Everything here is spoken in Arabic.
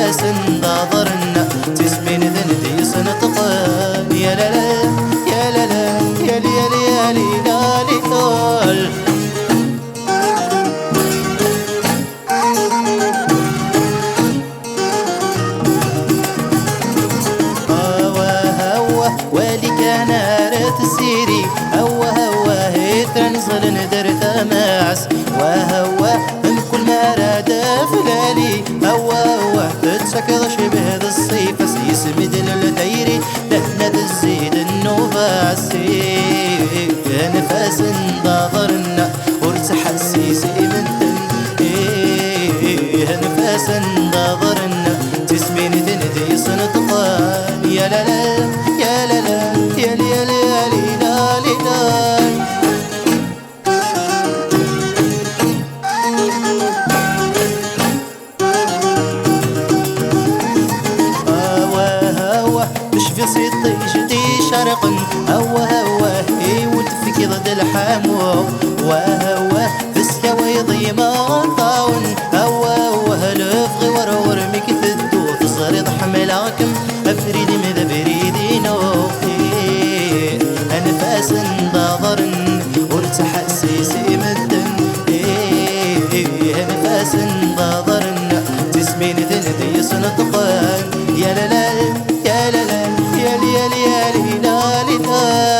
أنفاسن ضاضرنا تسمين ذندي سنتقان يا لا لا يا لا لا يا لي يا لي يا لي لا لي طول والي كان رات السيري هوا هيترن صل ندر تماس وهوا من كل ما راد فلالي هوا تتسكر شبه ذا الصيف يسمد للديري لهنا الزيد النوباسي نفاس ضاضرنا ورتح السيسي من نفاس ضاضرنا تسمين ذندي سنتقان يا لا لا يا لا لا يا لي يا لي يا لي لا لي لا مش في صيتي جدي شرقا هوا هي وتفكي ضد الحمو وهوا في السكاوى يضيما طاون هوا هلف غور ميك تدو تصريض حملاكم أفريد مذا بريدي نوخي أنفاس ضاضرن ورتح السيسي مدن أنفاس ضاضرن تسمين ذندي سنتقان يا لا لا يا لا لا يا لي يا لي يا لي لا لي لا